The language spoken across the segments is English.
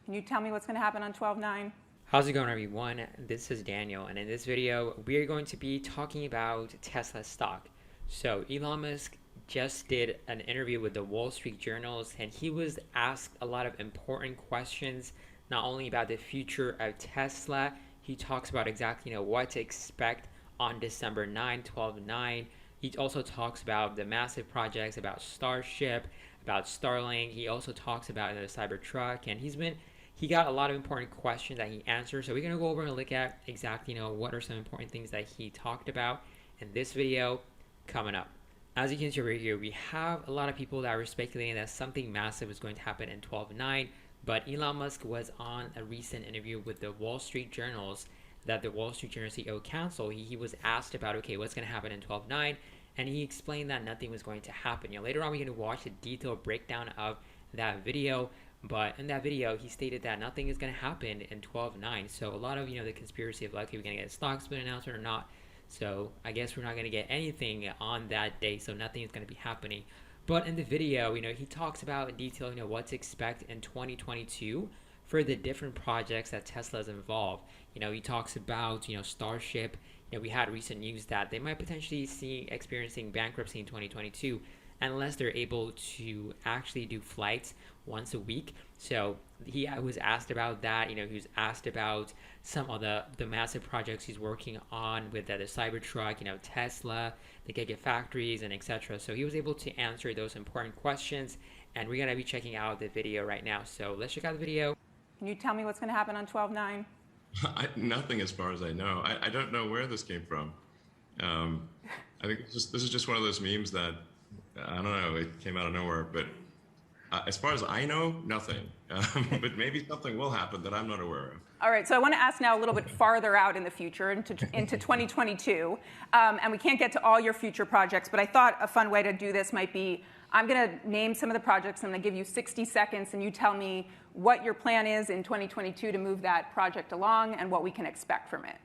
Can you tell me what's going to happen on 12/9? How's it going, everyone? This is Daniel, and in this video, we are going to be talking about Tesla stock. So Elon Musk just did an interview with the Wall Street Journals, and he was asked a lot of important questions, not only about the future of Tesla. He talks about exactly what to expect on December 9, 12/9. He also talks about the massive projects, about Starship, about Starlink. He also talks about the Cybertruck, and he got a lot of important questions that he answered. So we're going to go over and look at exactly, what are some important things that he talked about in this video coming up. As you can see over here, we have a lot of people that were speculating that something massive is going to happen in 12/9, but Elon Musk was on a recent interview with the Wall Street Journals that the Wall Street Journal CEO Council. He was asked about, okay, what's going to happen in 12/9, and he explained that nothing was going to happen. Later on, we're going to watch a detailed breakdown of that video. But in that video, he stated that nothing is going to happen in 12/9. So a lot of, the conspiracy of like, okay, we're going to get a stock split announcement or not. So I guess we're not going to get anything on that day. So nothing is going to be happening. But in the video, he talks about in detail, what to expect in 2022 for the different projects that Tesla is involved. He talks about, Starship. We had recent news that they might potentially experiencing bankruptcy in 2022 unless they're able to actually do flights once a week. So he was asked about that. He was asked about some of the massive projects he's working on with the Cybertruck, Tesla, the Gigafactories, and etc. So he was able to answer those important questions, and we're going to be checking out the video right now. So let's check out the video. Can you tell me what's going to happen on 12/9? Nothing as far as I know. I don't know where this came from. I think this is just one of those memes that, I don't know, it came out of nowhere. But as far as I know, nothing. But maybe something will happen that I'm not aware of. All right, so I want to ask now a little bit farther out in the future, into 2022. And we can't get to all your future projects, but I thought a fun way to do this might be, I'm going to name some of the projects, and I'm going to give you 60 seconds, and you tell me what your plan is in 2022 to move that project along and what we can expect from it.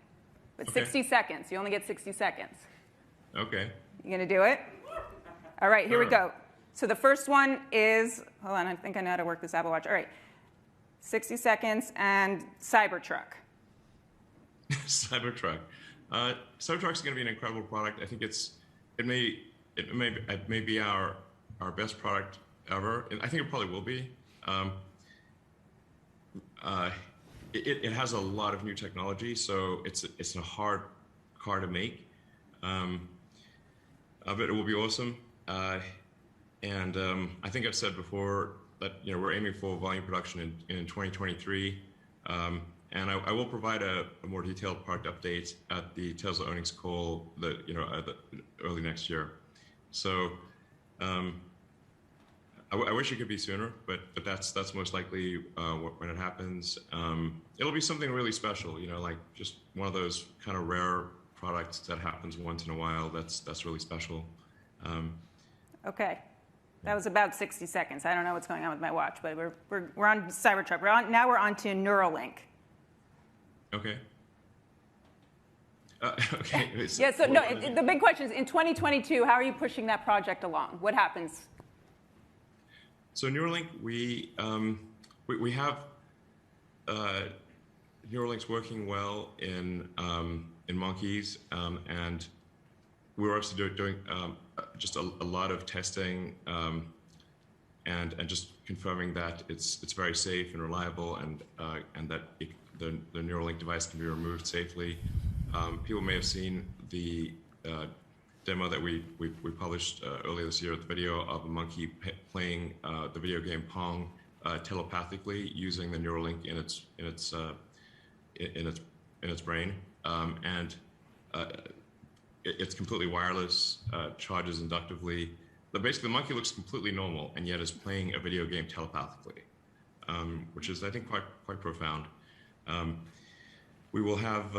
But Okay. 60 seconds. You only get 60 seconds. Okay. You going to do it? All right, here we Sure. go. So the first one is, hold on, I think I know how to work this Apple Watch. All right, 60 seconds and Cybertruck. Cybertruck. Cybertruck's going to be an incredible product. I think it may be our best product ever, and I think it probably will be. It has a lot of new technology, so it's a hard car to make. But it will be awesome. And I think I've said before that we're aiming for volume production in 2023. And I will provide a more detailed product update at the Tesla earnings call early next year. So I wish it could be sooner, but that's most likely when it happens. It'll be something really special, like just one of those kind of rare products that happens once in a while. That's really special. Okay. That was about 60 seconds. I don't know what's going on with my watch, but we're on Cybertruck. Now we're on to Neuralink. Okay. Okay. Yeah, so no, the big question is, in 2022, how are you pushing that project along? What happens? So Neuralink, we have Neuralink's working well in monkeys, and we're also doing just a lot of testing and just confirming that it's very safe and reliable, and that the Neuralink device can be removed safely. People may have seen the demo that we published earlier this year, the video of a monkey playing the video game Pong telepathically using the Neuralink in its brain, and it's completely wireless, charges inductively. But basically, the monkey looks completely normal, and yet is playing a video game telepathically, which is, I think, quite profound. We will have,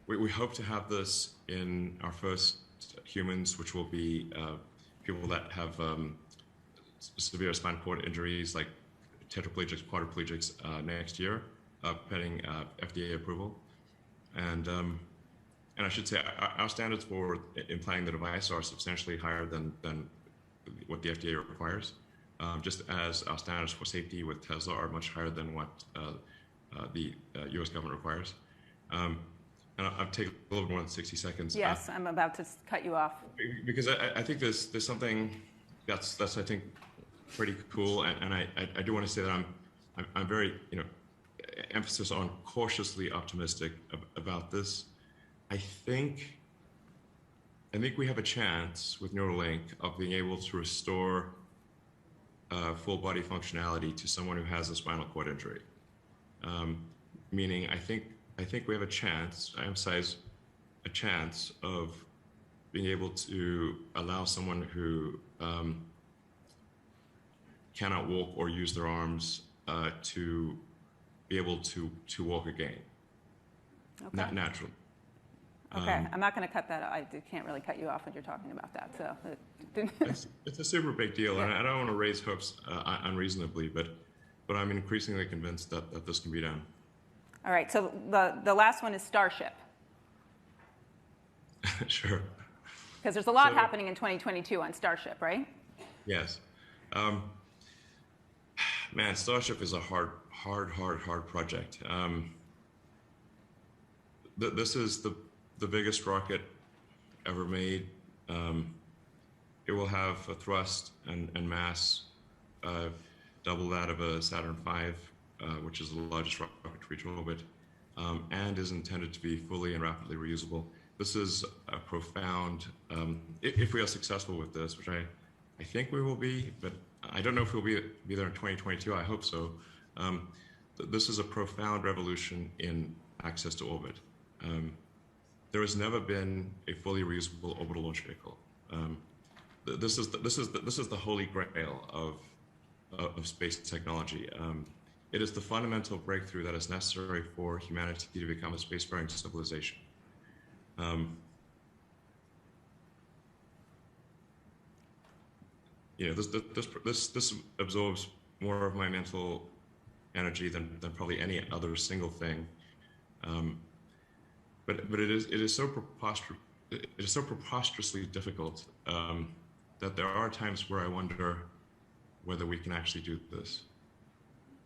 we hope to have this in our first humans, which will be people that have severe spinal cord injuries, like tetraplegics, quadriplegics, next year, pending FDA approval. And I should say our standards for implanting the device are substantially higher than what the FDA requires. just as our standards for safety with Tesla are much higher than what the U.S. government requires. And I'll take a little more than 60 seconds. Yes, I'm about to cut you off. Because I think there's something that's I think pretty cool, and I do want to say that I'm very emphasis on cautiously optimistic about this. I think we have a chance with Neuralink of being able to restore full body functionality to someone who has a spinal cord injury. Meaning, I think we have a chance. I emphasize a chance of being able to allow someone who cannot walk or use their arms to be able to walk again, not naturally. Okay, I'm not going to cut that. I can't really cut you off when you're talking about that. So it's a super big deal, yeah. And I don't want to raise hopes unreasonably, but I'm increasingly convinced that this can be done. All right. So the last one is Starship. Sure. Because there's a lot happening in 2022 on Starship, right? Yes. Man, Starship is a hard project. This is the biggest rocket ever made. It will have a thrust and mass double that of a Saturn V, which is the largest rocket to reach orbit, and is intended to be fully and rapidly reusable. This is a profound, if we are successful with this, which I think we will be, but I don't know if we'll be there in 2022. I hope so. This is a profound revolution in access to orbit. There has never been a fully reusable orbital launch vehicle. This is the holy grail of space technology. It is the fundamental breakthrough that is necessary for humanity to become a spacefaring civilization. This absorbs more of my mental energy than probably any other single thing. But it is so preposterously difficult that there are times where I wonder whether we can actually do this.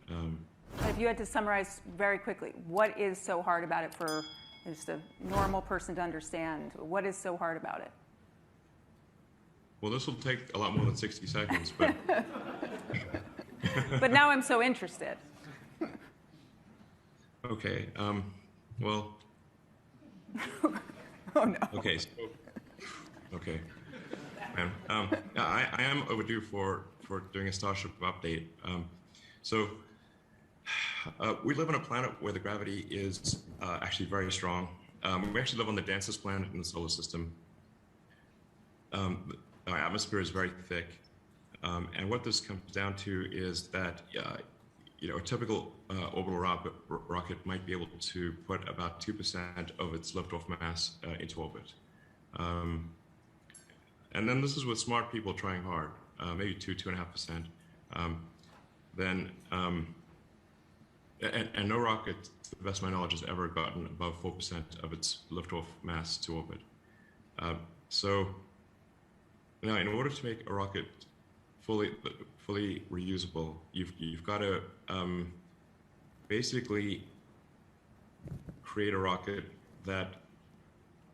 But if you had to summarize very quickly, what is so hard about it for just a normal person to understand? What is so hard about it? Well, this will take a lot more than 60 seconds, but... But now I'm so interested. Okay, well... Oh, no. Okay, okay. I am overdue for doing a Starship update. We live on a planet where the gravity is actually very strong. We actually live on the densest planet in the solar system. Our atmosphere is very thick, and what this comes down to is that a typical orbital rocket might be able to put about 2% of its liftoff mass into orbit. And then this is with smart people trying hard, maybe 2.5%. And no rocket, to the best of my knowledge, has ever gotten above 4% of its liftoff mass to orbit. Now, in order to make a rocket fully reusable, you've got to basically create a rocket that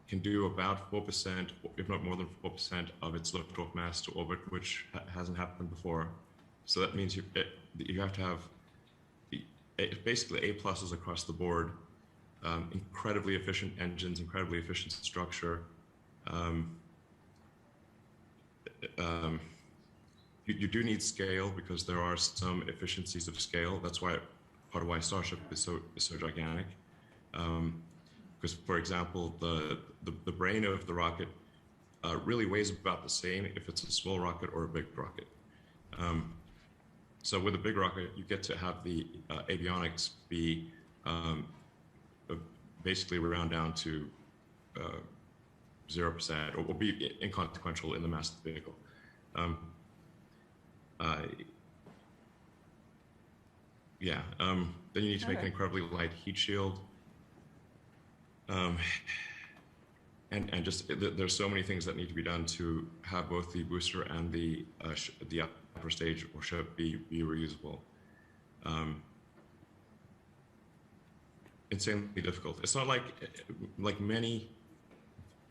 can do about 4%, if not more than 4%, of its liftoff mass to orbit, which hasn't happened before. So that means you have to have basically A+ across the board, incredibly efficient engines, incredibly efficient structure. You do need scale because there are some efficiencies of scale. That's part of why Starship is so gigantic. Because, for example, the brain of the rocket really weighs about the same if it's a small rocket or a big rocket. So with a big rocket, you get to have the avionics be basically round down to 0% or be inconsequential in the mass of the vehicle. Then you need to make an incredibly light heat shield. And just there's so many things that need to be done to have both the booster and the or stage or ship be reusable. Insanely difficult. It's not like many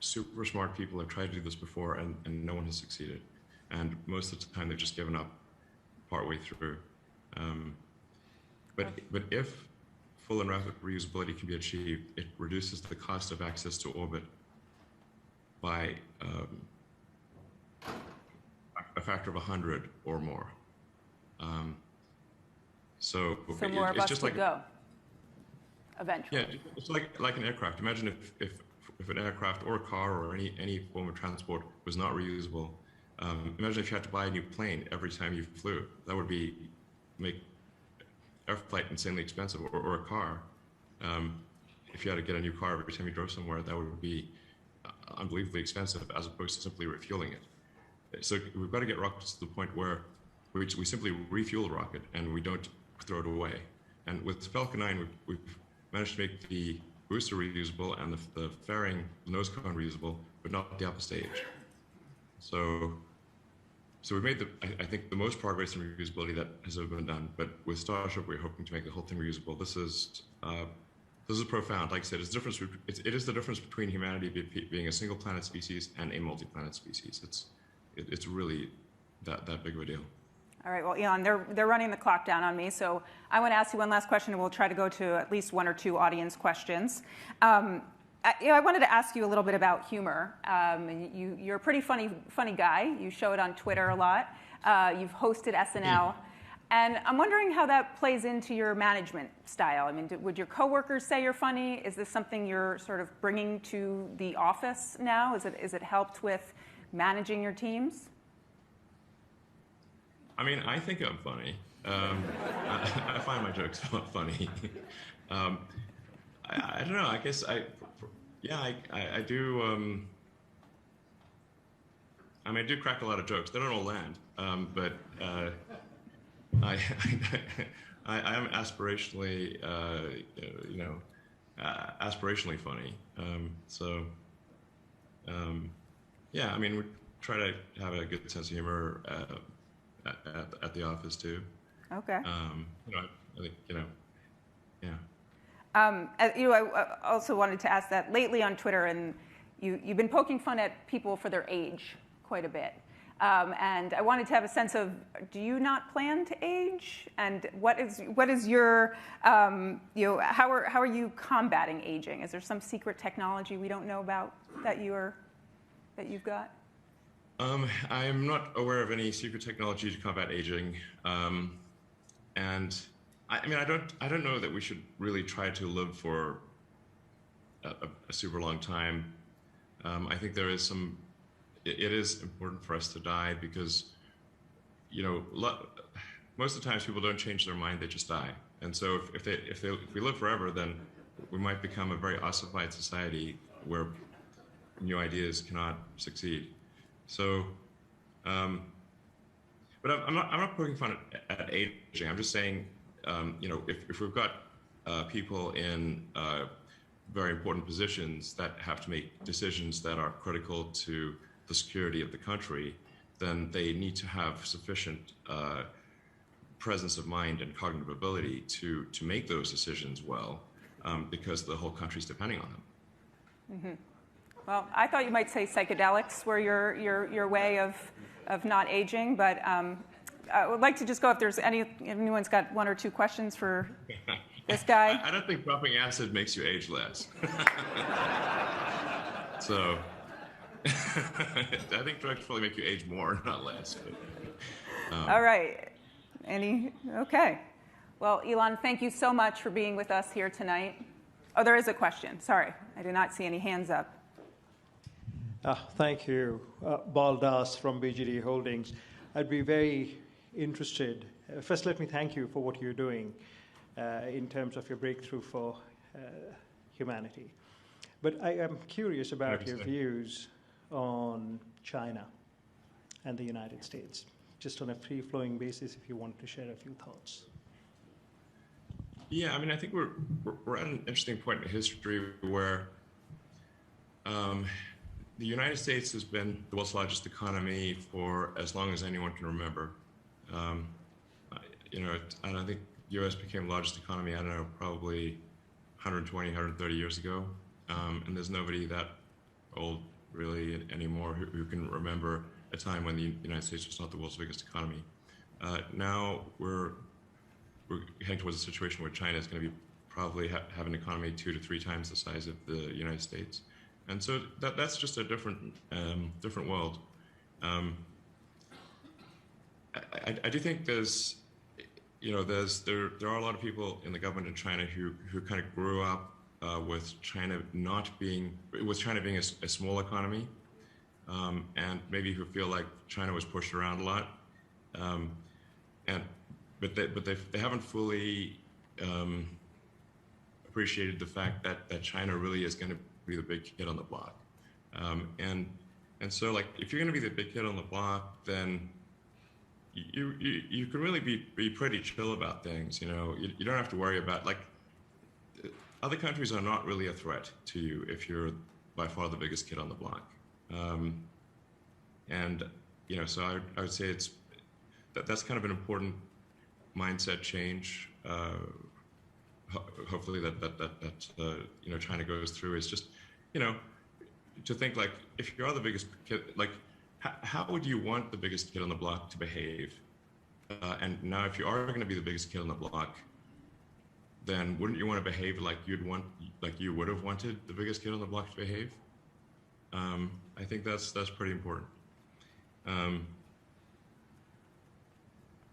super smart people have tried to do this before, and no one has succeeded. And most of the time, they've just given up partway through. But if full and rapid reusability can be achieved, it reduces the cost of access to orbit by a factor of 100 or more. So more of it's us just could go eventually. Yeah, it's like an aircraft. Imagine if an aircraft or a car or any form of transport was not reusable. Imagine if you had to buy a new plane every time you flew. That would make air flight insanely expensive, or a car. If you had to get a new car every time you drove somewhere, that would be unbelievably expensive, as opposed to simply refueling it. So we've got to get rockets to the point where we simply refuel the rocket and we don't throw it away. And with Falcon 9, we've managed to make the booster reusable and the fairing, the nose cone reusable, but not the upper stage. So we've made I think the most progress in reusability that has ever been done. But with Starship, we're hoping to make the whole thing reusable. This is profound. Like I said, it is the difference between humanity being a single planet species and a multi-planet species. It's really that big of a deal. All right, well, Elon, they're running the clock down on me, so I want to ask you one last question, and we'll try to go to at least one or two audience questions. I wanted to ask you a little bit about humor. You're a pretty funny guy. You show it on Twitter a lot. You've hosted SNL. And I'm wondering how that plays into your management style. I mean, would your coworkers say you're funny? Is this something you're sort of bringing to the office now? Is it helped with managing your teams? I mean, I think I'm funny. I find my jokes funny. I don't know. I guess I do. I mean, I do crack a lot of jokes. They don't all land, but I am aspirationally, aspirationally funny. Yeah. I mean, we try to have a good sense of humor at the office too. Okay. I think yeah. I also wanted to ask that lately on Twitter, and you've been poking fun at people for their age quite a bit. And I wanted to have a sense of, do you not plan to age? And what is your, how are you combating aging? Is there some secret technology we don't know about that you've got? I am not aware of any secret technology to combat aging, and I mean, I don't know that we should really try to live for a super long time. I think there is it is important for us to die because, most of the times people don't change their mind; they just die. And so if we live forever, then we might become a very ossified society where new ideas cannot succeed. So, but I'm not poking fun at aging. I'm just saying, if we've got people in very important positions that have to make decisions that are critical to the security of the country, then they need to have sufficient presence of mind and cognitive ability to make those decisions well, because the whole country's depending on them. Mm-hmm. Well, I thought you might say psychedelics were your way of not aging, but I would like to just go if anyone's got one or two questions for this guy. I don't think dropping acid makes you age less. So I think drugs probably make you age more, not less. But, all right. Okay. Well, Elon, thank you so much for being with us here tonight. Oh, there is a question. Sorry, I did not see any hands up. Thank you. Baldas from BGD Holdings. I'd be very interested. First, let me thank you for what you're doing in terms of your breakthrough for humanity. But I am curious about your views on China and the United States, just on a free-flowing basis, if you want to share a few thoughts. Yeah, I mean, I think we're at an interesting point in history where the United States has been the world's largest economy for as long as anyone can remember. And I think U.S. became the largest economy, I don't know, probably 120, 130 years ago. And there's nobody that old really anymore who can remember a time when the United States was not the world's biggest economy. Now we're heading towards a situation where China is going to be probably have an economy 2 to 3 times the size of the United States. And so that's just a different world. I do think there are a lot of people in the government in China who kind of grew up with China being a small economy, and maybe who feel like China was pushed around a lot, but they haven't fully appreciated the fact that China really is going to be the big kid on the block, and so like if you're going to be the big kid on the block, then you can really be pretty chill about things. You don't have to worry about, like, other countries are not really a threat to you if you're by far the biggest kid on the block. So I would say that's kind of an important mindset change. Hopefully that China goes through, is just to think, like, if you are the biggest kid, like, how would you want the biggest kid on the block to behave? And now, if you are going to be the biggest kid on the block, then wouldn't you want to behave like you would have wanted the biggest kid on the block to behave? I think that's pretty important.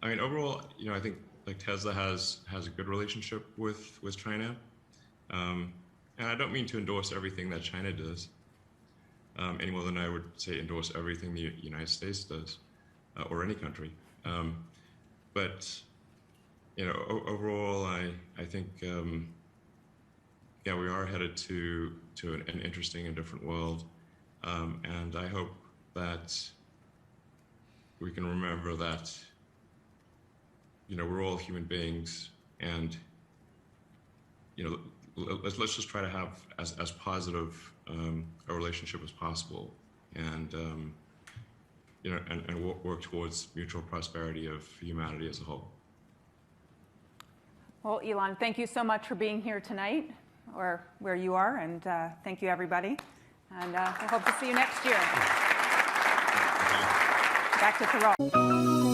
Overall, I think like Tesla has a good relationship with China, and I don't mean to endorse everything that China does, any more than I would say endorse everything the United States does, or any country. But overall, I think we are headed to an interesting and different world, and I hope that we can remember that we're all human beings, and let's just try to have as positive a relationship as possible, and work towards mutual prosperity of humanity as a whole. Well, Elon, thank you so much for being here tonight, or where you are, and thank you, everybody. And I hope to see you next year. Back to Tyrol.